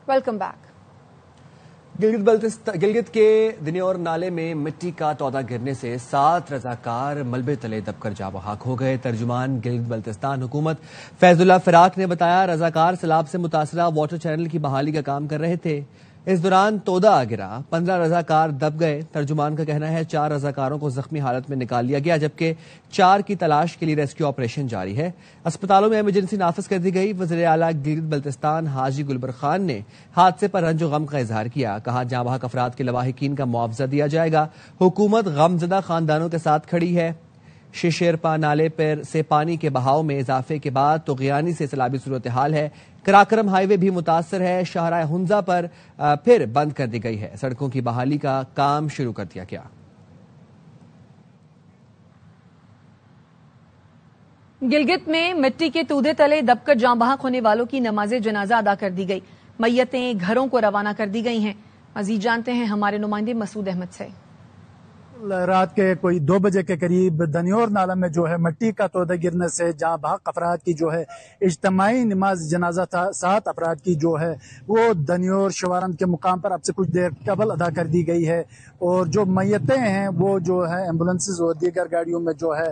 Welcome back. Gilgit के दिन्योर नाले में मिट्टी का तौदा गिरने से 7 रजाकार मलबे तले दबकर जाँ बहाक हो गए। तर्जुमान गिलगित बल्तिस्तान हुकूमत फैजुल्लाह फिराक ने बताया, रजाकार सैलाब से मुतासरा वाटर चैनल की बहाली का काम कर रहे थे। इस दौरान तोदा गिरा, 15 रजाकार दब गए। तर्जुमान का कहना है 4 रजाकारों को जख्मी हालत में निकाल लिया गया, जबकि 4 की तलाश के लिए रेस्क्यू ऑपरेशन जारी है। अस्पतालों में इमरजेंसी नाफिज कर दी गई। वज़ीर आला गिलगित बल्तिस्तान हाजी गुलबर खान ने हादसे पर रंजो गम का इजहार किया। कहा, जाँ बहक अफराद के लवाहिकीन का मुआवजा दिया जाएगा। हुकूमत गमजदा खानदानों के साथ खड़ी है। शिशेरपा नाले पर से पानी के बहाव में इजाफे के बाद तुग़यानी से सैलाबी सूरत हाल है। कराक्रम हाईवे भी मुतासर है। शाहराह हुंजा पर फिर बंद कर दी गई है। सड़कों की बहाली का काम शुरू कर दिया गया। गिलगित में मिट्टी के तूदे तले दबकर जाँ बहक होने वालों की नमाज जनाजा अदा कर दी गई। मैयतें घरों को रवाना कर दी गई हैं। मजीद जानते हैं हमारे नुमाइंदे मसूद अहमद से। रात के कोई 2 बजे के करीब दनियोर नाला में जो है मिट्टी का तोदा गिरने से जहाँ बहक अफराद की जो है इज्तमाई नमाज जनाजा था 7 अफराद की जो है वो दनियोर शवारंद के मुकाम पर अब से कुछ देर कबल अदा कर दी गई है। और जो मैयतें हैं वो जो है एम्बुलेंसेज और दीगर गाड़ियों में जो है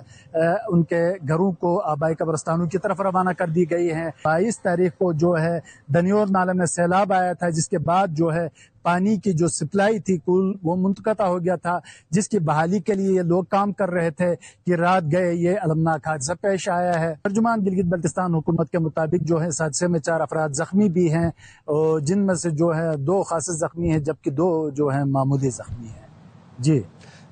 उनके घरों को आबाई कब्रस्तानों की तरफ रवाना कर दी गई है। 22 तारीख को जो है दनियोर नाले में सैलाब आया था, जिसके बाद जो है पानी की जो सप्लाई थी कुल वो मुनक़ता हो गया था, जिसकी बहाली के लिए ये लोग काम कर रहे थे कि रात गए ये अलमनाक हादसा पेश आया है। तर्जुमान गिलगित बल्तिस्तान हुकूमत के मुताबिक जो है इस हादसे में 4 अफराद जख्मी भी हैं, और जिनमें से जो है 2 खासे जख्मी हैं जबकि 2 जो है मामूली जख्मी हैं। जी,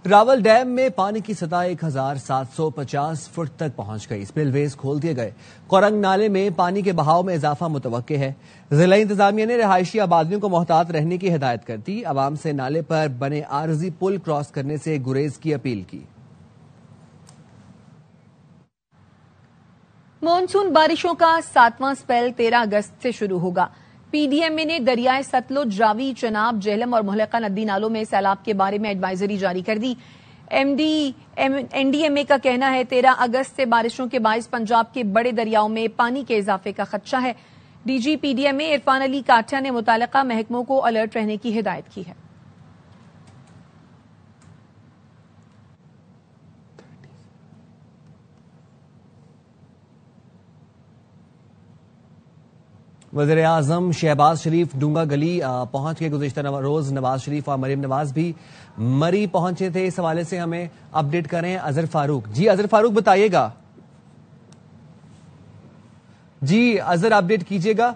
रावल डैम में पानी की सतह 1750 फुट तक पहुंच गई। स्पिलवेज खोल दिए गए। कोरंग नाले में पानी के बहाव में इजाफा मुतवक्के है। जिला इंतजामिया ने रहायशी आबादियों को मोहतात रहने की हिदायत कर दी। अवाम से नाले पर बने आरजी पुल क्रॉस करने से गुरेज की अपील की। मॉनसून बारिशों का 7वां स्पेल 13 अगस्त से शुरू होगा। पीडीएमए ने दरियाए सतलुज, रावी, चनाब, जेहलम और मुहल्लका नदी नालों में सैलाब के बारे में एडवाइजरी जारी कर दी। एनडीएमए का कहना है 13 अगस्त से बारिशों के बाइस पंजाब के बड़े दरियाओं में पानी के इजाफे का खदशा है। डीजी पीडीएमए इरफान अली काठिया ने मुतालिका महकमों को अलर्ट रहने की हिदायत की है। वज़ीर आज़म शहबाज शरीफ डूंगा गली पहुंच के गुज़िश्ता रोज नवाज शरीफ और मरीम नवाज भी मरी पहुंचे थे। इस हवाले से हमें अपडेट करें अजहर फारूक। जी अजहर फारूक बताइएगा। जी अजहर अपडेट कीजिएगा।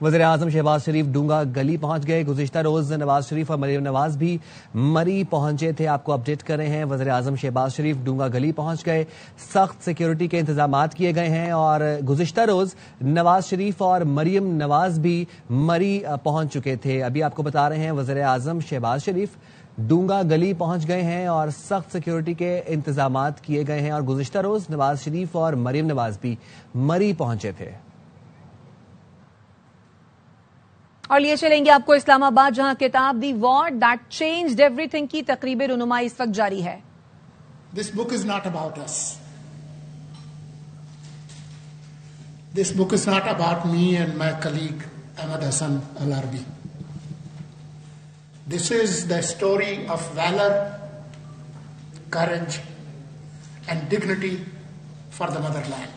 वज़ीर आज़म शहबाज शरीफ डूंगा गली पहुंच गए। गुज़िश्ता रोज नवाज शरीफ और मरीम नवाज भी मरी पहुंचे थे। आपको अपडेट कर रहे हैं। वज़ीर आज़म शहबाज शरीफ डूंगा गली पहुंच गए। सख्त सिक्योरिटी के इंतजामात किए गए हैं और गुज़िश्ता रोज नवाज शरीफ और मरीम नवाज भी मरी पहुंच चुके थे। अभी आपको बता रहे हैं वज़ीर आज़म शहबाज शरीफ डूंगा गली पहुंच गए हैं और सख्त सिक्योरिटी के इंतजामात किए गए हैं और गुज़िश्ता रोज नवाज शरीफ और मरीम नवाज भी मरी पहुंचे थे। और लिए चलेंगे आपको इस्लामाबाद, जहां किताब the war that changed everything की तकरीब रुनुमाई इस वक्त जारी है। This book is not about us. This book is not about me and my colleague Ahmed Hasan Al Arabi. This is the story of valour, courage and dignity for the motherland.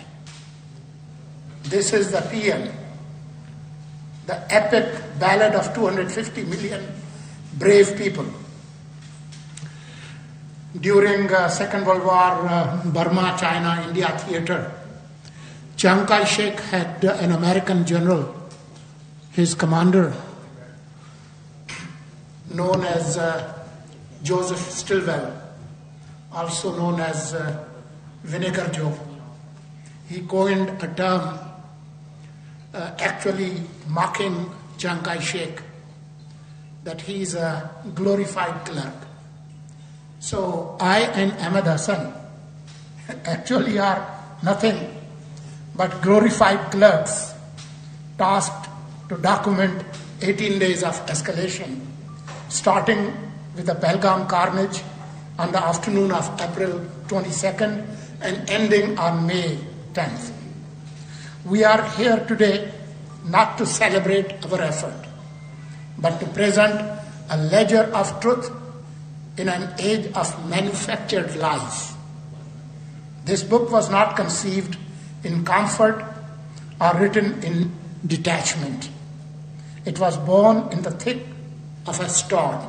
This is the PM, the epic ballad of 250 million brave people. During Second World War, Burma, China, India theater, Chiang Kai-shek had an American general, his commander, known as Joseph Stilwell, also known as Vinegar Joe. He coined a term actually mocking Chiang Kai-shek, that he is a glorified clerk. So I and Ahmed Hassan actually are nothing but glorified clerks tasked to document 18 days of escalation, starting with the Pahalgam carnage on the afternoon of April 22nd and ending on May 10th. We are here today not to celebrate our effort, but to present a ledger of truth in an age of manufactured lies. This book was not conceived in comfort or written in detachment. It was born in the thick of a storm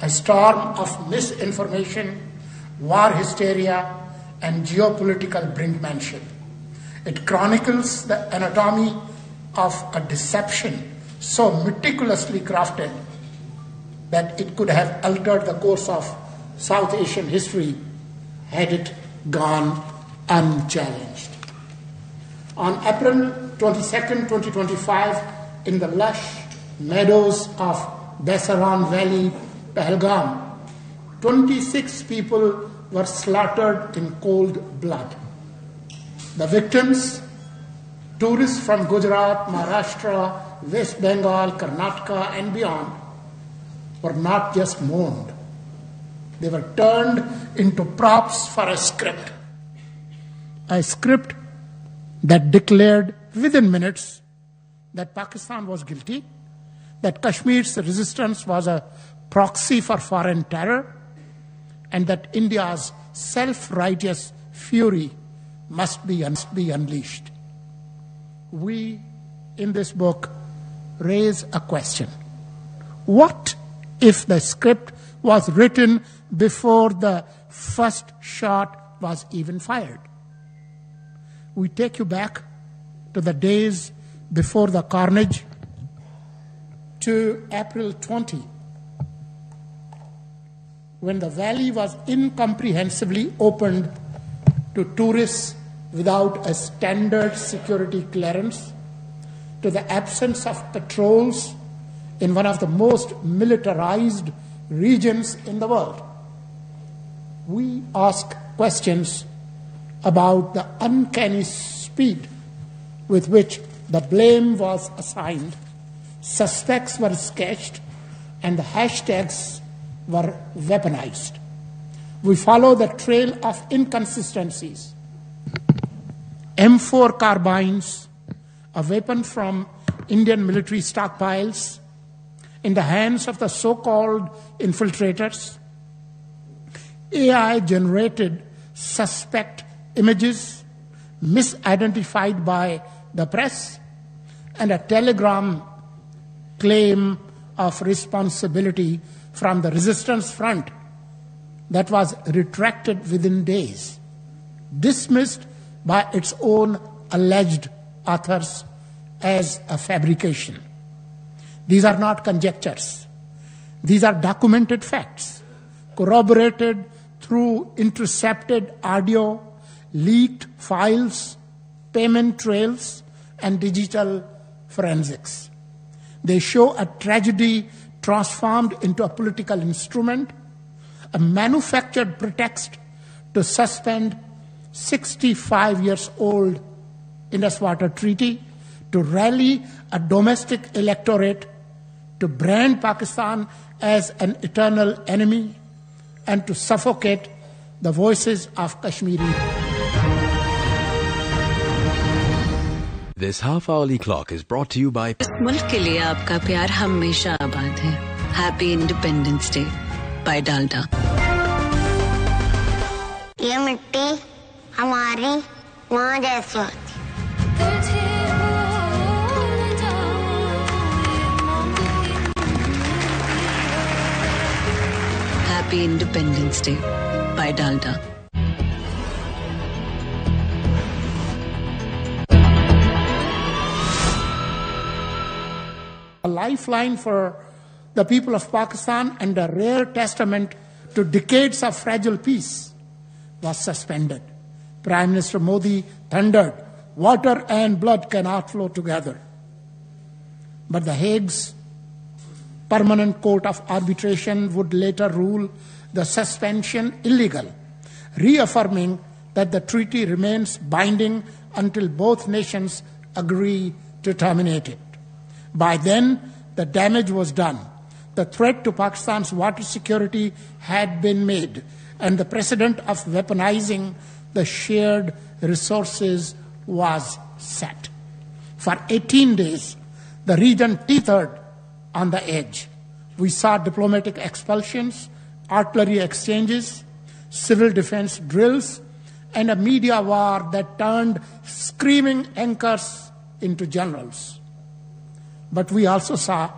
of misinformation, war hysteria, and geopolitical brinkmanship. It chronicles the anatomy of a deception so meticulously crafted that it could have altered the course of South Asian history had it gone unchallenged. On April 22nd, 2025, in the lush meadows of Baisaran Valley, Pahalgam, 26 people were slaughtered in cold blood. The victims, tourists from Gujarat, Maharashtra, West Bengal, Karnataka, and beyond, were not just mourned. They were turned into props for a script that declared within minutes that Pakistan was guilty, that Kashmir's resistance was a proxy for foreign terror, and that India's self-righteous fury must be unleashed. We, in this book, raise a question. What if the script was written before the first shot was even fired? We take you back to the days before the carnage, to April 20, when the valley was incomprehensibly opened to tourists without a standard security clearance, to the absence of patrols in one of the most militarized regions in the world. We ask questions about the uncanny speed with which the blame was assigned, suspects were sketched, and the hashtags were weaponized. We follow the trail of inconsistencies. M4 carbines, a weapon from Indian military stockpiles, in the hands of the so-called infiltrators, AI-generated suspect images misidentified by the press, and a telegram claim of responsibility from the resistance front that was retracted within days, dismissed by its own alleged authors as a fabrication. These are not conjectures. These are documented facts, corroborated through intercepted audio, leaked files, payment trails, and digital forensics. They show a tragedy transformed into a political instrument, a manufactured pretext to suspend 65 years old Indus Water Treaty, to rally a domestic electorate, to brand Pakistan as an eternal enemy, and to suffocate the voices of Kashmiri. This half-hourly clock is brought to you by मुल्क के लिए आपका प्यार हमेशा आबाद है. Happy Independence Day by Dalda. ये मिट्टी हमारी माँ जैसी होती. Happy Independence Day by Dalda. A lifeline for the people of Pakistan and a rare testament to decades of fragile peace was suspended. Prime Minister Modi thundered, "Water and blood cannot flow together." But The Hague's Permanent Court of Arbitration would later rule the suspension illegal, reaffirming that the treaty remains binding until both nations agree to terminate it. By then, the damage was done. The threat to Pakistan's water security had been made, and the precedent of weaponizing the shared resources was set. For 18 days, the region teetered on the edge. We saw diplomatic expulsions, artillery exchanges, civil defense drills, and a media war that turned screaming anchors into generals. But we also saw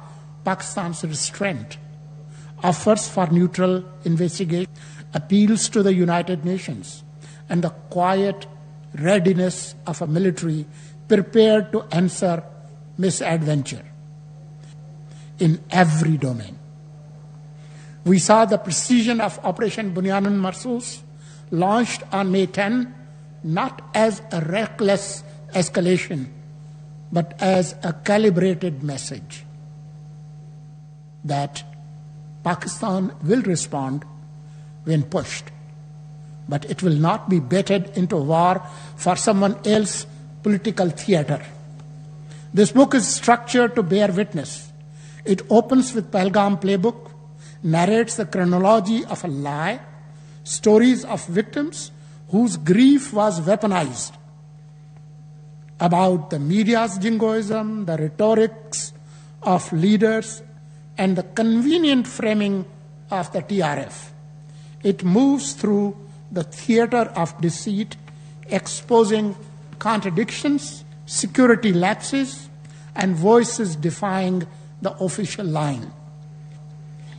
Pakistan's restraint, offers for neutral investigation, appeals to the United Nations, and the quiet readiness of a military prepared to answer misadventure in every domain. We saw the precision of Operation Bunyan Marsus, launched on May 10, not as a reckless escalation, but as a calibrated message that Pakistan will respond when pushed, but it will not be baited into war for someone else's political theater. This book is structured to bear witness. It opens with Pahalgam playbook, narrates the chronology of a lie, stories of victims whose grief was weaponized, about the media's jingoism, the rhetorics of leaders, and the convenient framing of the TRF. It moves through the theater of deceit, exposing contradictions, security lapses, and voices defying the official line.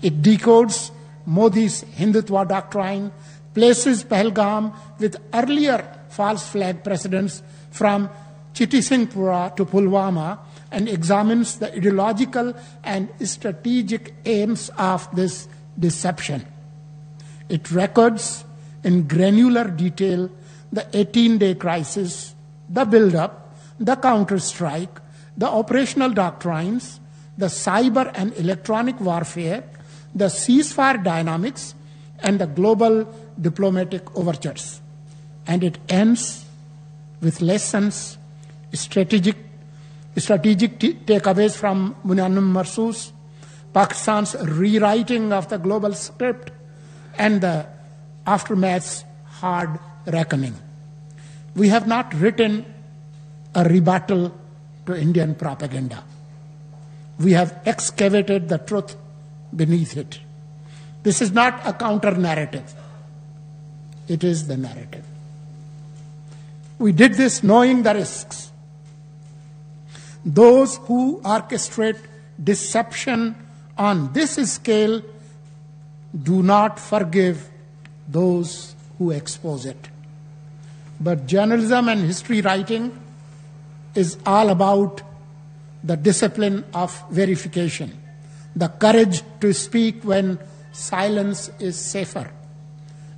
It decodes Modi's Hindutva doctrine, places Pahalgam with earlier false flag precedents from Chitty Singhpura to Pulwama, and examines the ideological and strategic aims of this deception. It records in granular detail the 18-day crisis, the build-up, the counter-strike, the operational doctrines, the cyber and electronic warfare, the ceasefire dynamics, and the global diplomatic overtures. And it ends with lessons, strategic takeaways from Bunyan Marsus, Pakistan's rewriting of the global script, and the aftermath's hard reckoning. We have not written a rebuttal to Indian propaganda. We have excavated the truth beneath it. This is not a counter-narrative. It is the narrative. We did this knowing the risks. Those who orchestrate deception on this scale do not forgive those who expose it. But journalism and history writing is all about the discipline of verification, the courage to speak when silence is safer,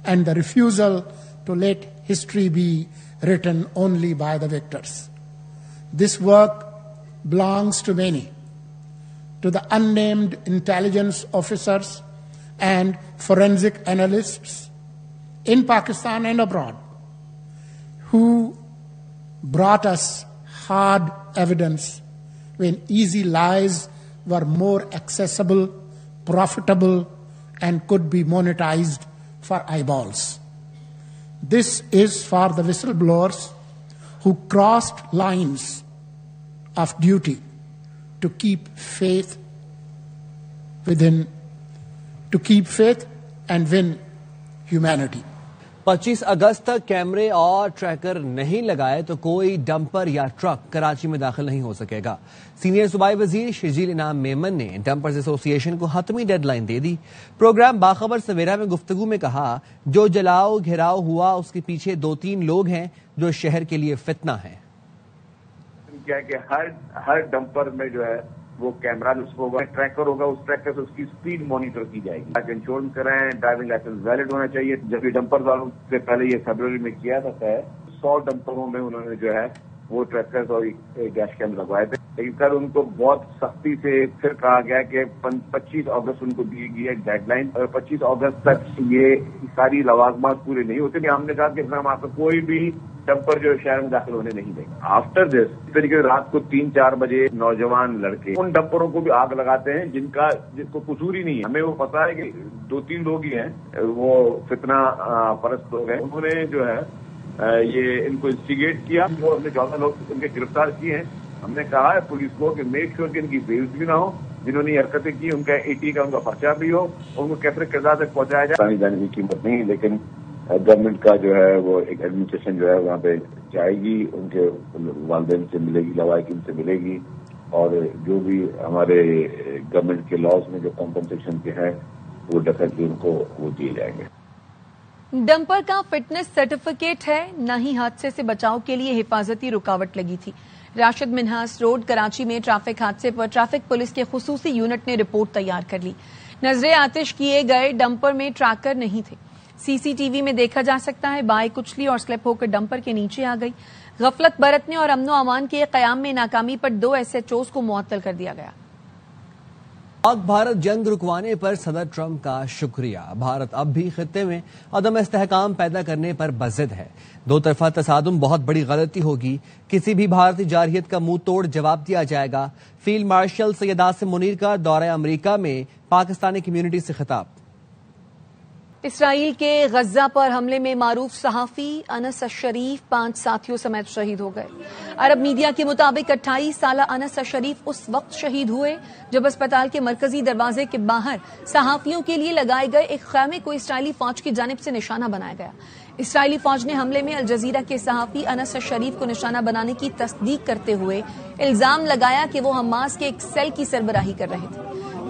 and the refusal to let history be written only by the victors. This work belongs to many, to the unnamed intelligence officers and forensic analysts in Pakistan and abroad, who brought us hard evidence when easy lies were more accessible, profitable, and could be monetized for eyeballs. This is for the whistleblowers who crossed lines of duty to keep faith and win humanity. 25 अगस्त तक कैमरे और tracker नहीं लगाए तो कोई dumper या truck Karachi में दाखिल नहीं हो सकेगा। सीनियर सूबाई वजीर शर्जील इनाम मेमन ने डंपर्स एसोसिएशन को हतमी डेडलाइन दे दी। प्रोग्राम बाखबर सवेरा में गुफ्तगू में कहा, जो जलाओ घेराव हुआ उसके पीछे 2-3 लोग हैं जो शहर के लिए फितना है। क्या कि हर डंपर में जो है वो कैमरा होगा, ट्रैकर होगा, उस ट्रैकर से उसकी स्पीड मॉनिटर की जाएगी। इंश्योरेंस कराएं, ड्राइविंग लाइसेंस वैलिड होना चाहिए। जब ये डंपर वालों से पहले ये फरवरी में किया था तय, 100 डंपरों में उन्होंने जो है वो ट्रैकर्स और डैश कैम लगवाए थे, लेकिन सर उनको बहुत सख्ती से फिर कहा गया कि 25 अगस्त उनको दी गई है डेडलाइन, और 25 अगस्त तक ये सारी लवाजमात पूरे नहीं होते। हमने कहा कि हम आपको कोई भी डंपर जो शहर में दाखिल होने नहीं देंगे। आफ्टर दिस इस तरीके से रात को 3-4 बजे नौजवान लड़के उन डंपरों को भी आग लगाते हैं जिसको कसूर ही नहीं है। हमें वो पता है कि 2-3 लोग ही हैं, वो फितना परस्त लोग हैं। उन्होंने जो है ये इनको इंस्टिगेट किया, वो हमने 14 लोग उनके गिरफ्तार किए हैं ہم نے کہا ہے پولیس کو کہ میک شیور کہ ان کی بیلز بھی نہ ہو، جنہوں نے حرکتیں کی ان کا 80 کا ان کا پرچہ بھی ہو، ان کو کیفر کردار تک پہنچایا جائے. جانے کی قیمت نہیں، لیکن گورنمنٹ کا جو ہے وہ ایک ایڈمنسٹریشن جو ہے وہاں پہ جائے گی، ان کے والدین سے ملے گی، لوائقین سے ملے گی، اور جو بھی ہمارے گورنمنٹ کے لاز میں جو کمپنسیشن کے ہیں وہ ڈیفینیٹلی ان کو وہ دیے جائیں گے. ڈمپر کا فٹنس سرٹیفکیٹ ہے، نہ ہی حادثے سے بچاؤ کے لیے حفاظتی رکاوٹ لگی تھی. راشد منہاس روڈ کراچی میں ٹریفک حادثے پر ٹریفک پولیس کے خصوصی یونٹ نے رپورٹ تیار کر لی. نظر آتش کیے گئے ڈمپر میں ٹریکر نہیں تھے. سی سی ٹی وی میں دیکھا جا سکتا ہے بائک کچلی اور سلپ ہو کر ڈمپر کے نیچے آ گئی. غفلت برتنے اور امن و امان کے قیام میں ناکامی پر 2 SHOs کو معطل کر دیا گیا. پاک بھارت جنگ رکوانے پر صدر ٹرمپ کا شکریہ. بھارت اب بھی خطے میں عدم استحکام پیدا کرنے پر بضد ہے. 2 طرفہ تصادم بہت بڑی غلطی ہوگی. کسی بھی بھارتی جارحیت کا منہ توڑ جواب دیا جائے گا. فیلڈ مارشل سید عاصم منیر کا دورہ امریکہ میں پاکستانی کمیونٹی سے خطاب. اسرائیل کے غزہ پر حملے میں معروف صحافی انس الشریف 5 ساتھیوں سمیت شہید ہو گئے. عرب میڈیا کے مطابق 28 سالہ انس الشریف اس وقت شہید ہوئے جب اسپتال کے مرکزی دروازے کے باہر صحافیوں کے لیے لگائے گئے ایک خیمے کو اسرائیلی فوج کی جانب سے نشانہ بنایا گیا. اسرائیلی فوج نے حملے میں الجزیرہ کے صحافی انس الشریف کو نشانہ بنانے کی تصدیق کرتے ہوئے الزام لگایا کہ وہ حماس کے ایک سیل کی سربراہی کر رہے تھے.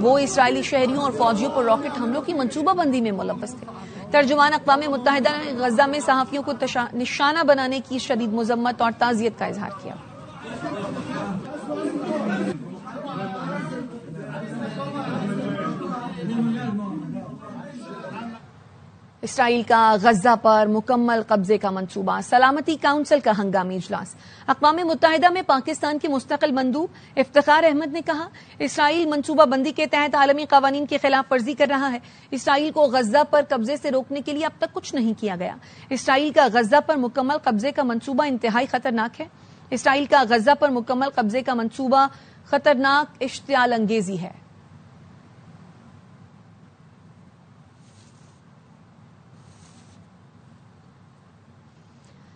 وہ اسرائیلی شہریوں اور فوجیوں پر راکٹ حملوں کی منصوبہ بندی میں ملوث تھے. ترجمان اقوام متحدہ نے غزہ میں صحافیوں کو نشانہ بنانے کی شدید مذمت اور تعزیت کا اظہار کیا. اسرائیل کا غزہ پر مکمل قبضے کا منصوبہ. سلامتی کونسل کا ہنگامی اجلاس. اقوام متحدہ میں پاکستان کے مستقل مندوب افتخار احمد نے کہا اسرائیل منصوبہ بندی کے تحت عالمی قوانین کی خلاف ورزی کر رہا ہے. اسرائیل کو غزہ پر قبضے سے روکنے کے لیے اب تک کچھ نہیں کیا گیا. اسرائیل کا غزہ پر مکمل قبضے کا منصوبہ انتہائی خطرناک ہے. اسرائیل کا غزہ پر مکمل قبضے کا منصوبہ خطرناک اشتعال انگیزی ہے.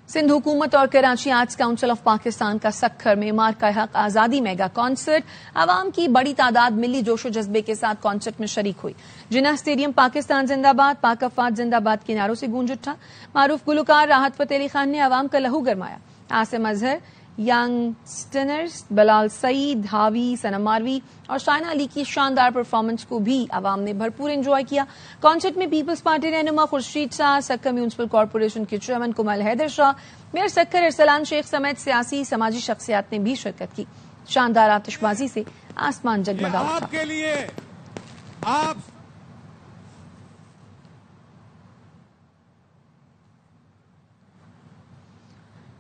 سندھ حکومت اور Karachi arts council of Pakistan کا سکھر میں مارکہ حق آزادی میگا کانسرٹ. عوام کی بڑی تعداد ملی جوش و جذبے کے ساتھ کانسرٹ میں شریک ہوئی. جناح اسٹیڈیم پاکستان زندہ باد، پاک افواج زندہ باد کے نعروں سے گونج اٹھا. معروف گلوکار راحت فتح علی خان نے عوام کا لہو گرمایا. عاصم اظہر، ینگسٹرز، بلال سعید، حاوی، سنم ماروی اور شائنہ علی کی شاندار پرفارمنس کو بھی عوام نے بھرپور انجوائے کیا. کانسرٹ میں پیپلز پارٹی رہنما خورشید شاہ، سکھر میونسپل کارپوریشن کے چیئرمین کمال حیدر شاہ، میئر سکھر ارسلان شیخ سمیت سیاسی سماجی شخصیات نے بھی شرکت کی. شاندار آتش بازی سے آسمان جگمگا اٹھا. آپ کے لیے آپ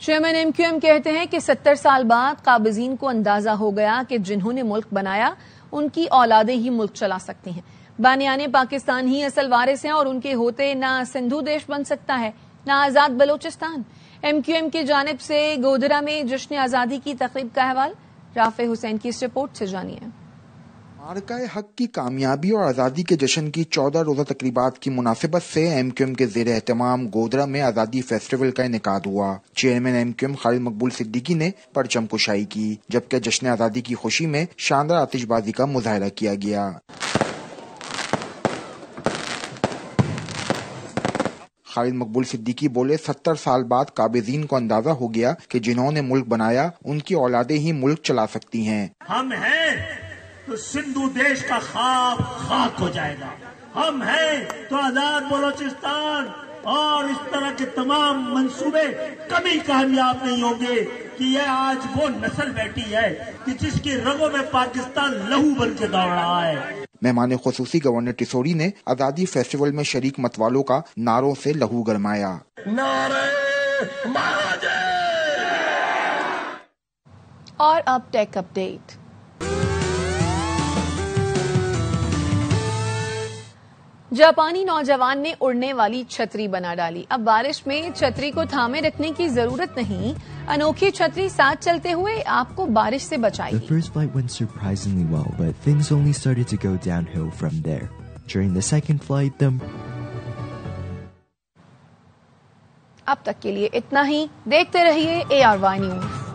چیئرمین ایم کیو ایم کہتے ہیں کہ 70 سال بعد قابضین کو اندازہ ہو گیا کہ جنہوں نے ملک بنایا ان کی اولادیں ہی ملک چلا سکتی ہیں. بانیان پاکستان ہی اصل وارث ہیں اور ان کے ہوتے نہ سندھو دیش بن سکتا ہے نہ آزاد بلوچستان. ایم کیو ایم کی جانب سے گودرا میں جشن آزادی کی تقریب کا احوال رافع حسین کی اس رپورٹ سے جانیے. مارکہ حق کی کامیابی اور آزادی کے جشن کی 14 روزہ تقریبات کی مناسبت سے ایم کیو ایم کے زیر اہتمام گودرا میں آزادی فیسٹیول کا انعقاد ہوا. چیئرمین ایم کیو ایم خالد مقبول صدیقی نے پرچم کشائی کی جبکہ جشن آزادی کی خوشی میں شاندار آتش بازی کا مظاہرہ کیا گیا. خالد مقبول صدیقی بولے 70 سال بعد قابضین کو اندازہ ہو گیا کہ جنہوں نے ملک بنایا ان کی اولادیں ہی ملک چلا سکتی ہیں. ہم ہیں تو سندھو دیش کا خواب خاک ہو جائے گا. ہم ہیں تو آزاد بلوچستان اور اس طرح کے تمام منصوبے کبھی کامیاب نہیں ہوں گے کہ یہ آج وہ نسل بیٹھی ہے کہ جس کی رگوں میں پاکستان لہو بن کے دوڑ رہا ہے. مہمان خصوصی گورنر ٹیسوری نے آزادی فیسٹیول میں شریک متوالوں کا نعروں سے لہو گرمایا. اور اب ٹیک اپ ڈیٹ. جاپانی نوجوان نے اڑنے والی چھتری بنا ڈالی. اب بارش میں چھتری کو تھامے رکھنے کی ضرورت نہیں. انوکھی چھتری ساتھ چلتے ہوئے آپ کو بارش سے بچائے گی. The first flight went surprisingly well, but things only started to go downhill from there. During the second flight, اب تک کے لیے اتنا ہی. دیکھتے رہیے ARY نیوز.